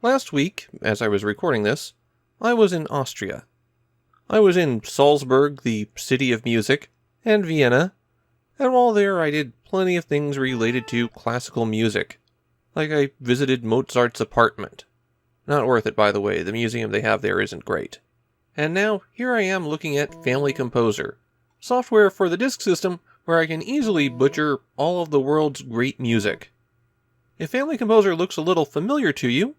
Last week, as I was recording this, I was in Austria. I was in Salzburg, the city of music, and Vienna, and while there I did plenty of things related to classical music. Like I visited Mozart's apartment. Not worth it, by the way, the museum they have there isn't great. And now, here I am looking at Famicom Composer, software for the disk system where I can easily butcher all of the world's great music. If Famicom Composer looks a little familiar to you,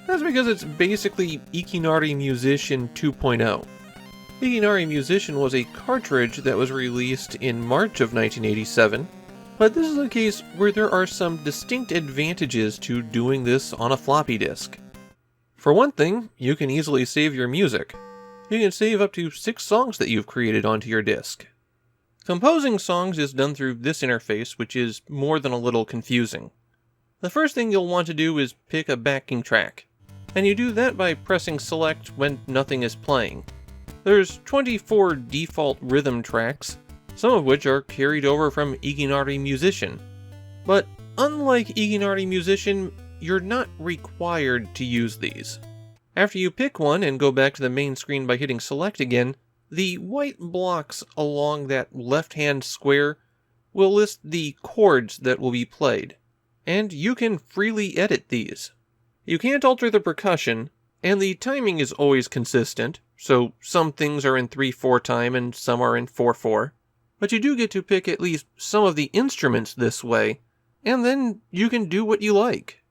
that's because it's basically Ikinari Musician 2.0. Ikinari Musician was a cartridge that was released in March of 1987, but this is a case where there are some distinct advantages to doing this on a floppy disk. For one thing, you can easily save your music. You can save up to 6 songs that you've created onto your disk. Composing songs is done through this interface, which is more than a little confusing. The first thing you'll want to do is pick a backing track, and you do that by pressing select when nothing is playing. There's 24 default rhythm tracks, some of which are carried over from Ikinari Musician. But unlike Ikinari Musician, you're not required to use these. After you pick one and go back to the main screen by hitting select again, the white blocks along that left-hand square will list the chords that will be played, and you can freely edit these. You can't alter the percussion, and the timing is always consistent, so some things are in 3/4 time and some are in 4/4, but you do get to pick at least some of the instruments this way, and then you can do what you like.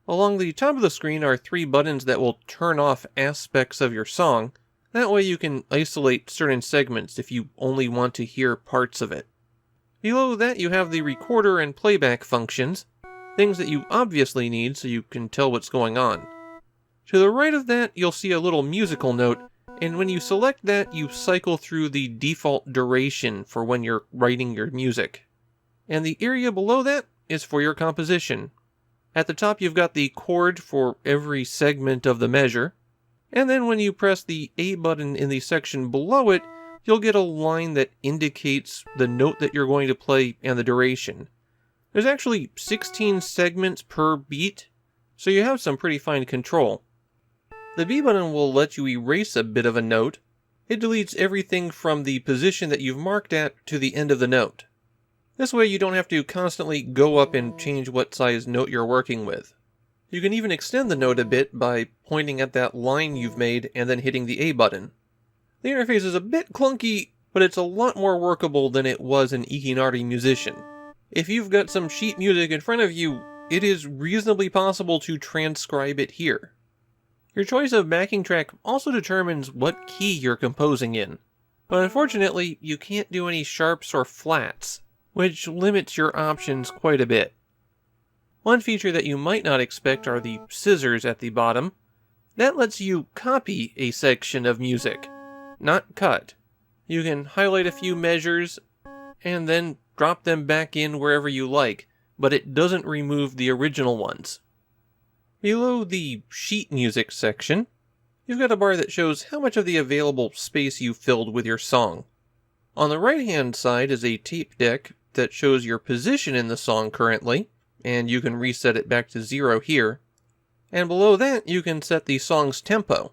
Along the top of the screen are 3 buttons that will turn off aspects of your song. That way you can isolate certain segments if you only want to hear parts of it. Below that you have the recorder and playback functions, things that you obviously need so you can tell what's going on. To the right of that you'll see a little musical note, and when you select that you cycle through the default duration for when you're writing your music. And the area below that is for your composition. At the top you've got the chord for every segment of the measure, and then when you press the A button in the section below it, you'll get a line that indicates the note that you're going to play and the duration. There's actually 16 segments per beat, so you have some pretty fine control. The B button will let you erase a bit of a note. It deletes everything from the position that you've marked at to the end of the note. This way you don't have to constantly go up and change what size note you're working with. You can even extend the note a bit by pointing at that line you've made and then hitting the A button. The interface is a bit clunky, but it's a lot more workable than it was in Ikinari Musician. If you've got some sheet music in front of you, it is reasonably possible to transcribe it here. Your choice of backing track also determines what key you're composing in, but unfortunately you can't do any sharps or flats, which limits your options quite a bit. One feature that you might not expect are the scissors at the bottom. That lets you copy a section of music, not cut. You can highlight a few measures and then drop them back in wherever you like, but it doesn't remove the original ones. Below the sheet music section, you've got a bar that shows how much of the available space you filled with your song. On the right-hand side is a tape deck that shows your position in the song currently, and you can reset it back to 0 here. And below that, you can set the song's tempo.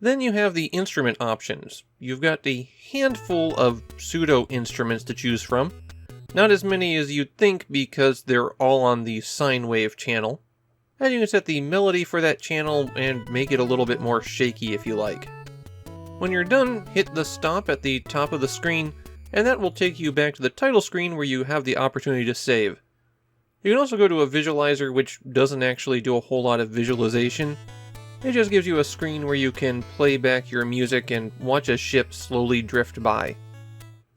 Then you have the instrument options. You've got a handful of pseudo-instruments to choose from. Not as many as you'd think because they're all on the sine wave channel. And you can set the melody for that channel and make it a little bit more shaky if you like. When you're done, hit the stop at the top of the screen, and that will take you back to the title screen where you have the opportunity to save. You can also go to a visualizer which doesn't actually do a whole lot of visualization. It just gives you a screen where you can play back your music and watch a ship slowly drift by.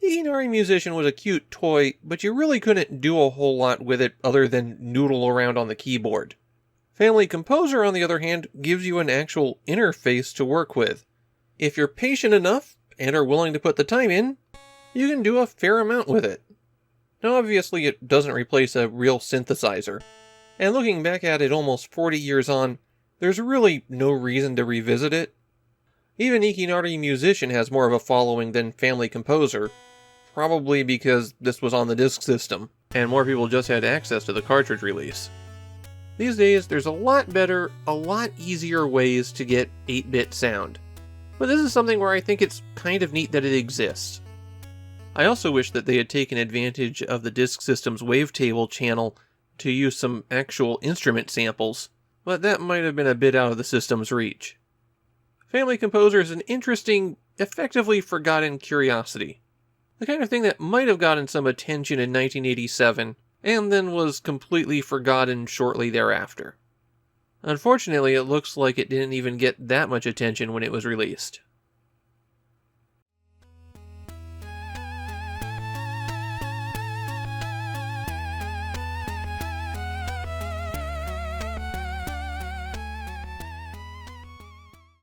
Ikinari Musician was a cute toy, but you really couldn't do a whole lot with it other than noodle around on the keyboard. Famicom Composer, on the other hand, gives you an actual interface to work with. If you're patient enough and are willing to put the time in, you can do a fair amount with it. Now obviously it doesn't replace a real synthesizer, and looking back at it almost 40 years on, there's really no reason to revisit it. Even Ikinari Musician has more of a following than Famicom Composer, probably because this was on the disk system, and more people just had access to the cartridge release. These days, there's a lot better, a lot easier ways to get 8-bit sound. But this is something where I think it's kind of neat that it exists. I also wish that they had taken advantage of the Disk System's wavetable channel to use some actual instrument samples, but that might have been a bit out of the system's reach. Family Composer is an interesting, effectively forgotten curiosity. The kind of thing that might have gotten some attention in 1987, and then was completely forgotten shortly thereafter. Unfortunately, it looks like it didn't even get that much attention when it was released.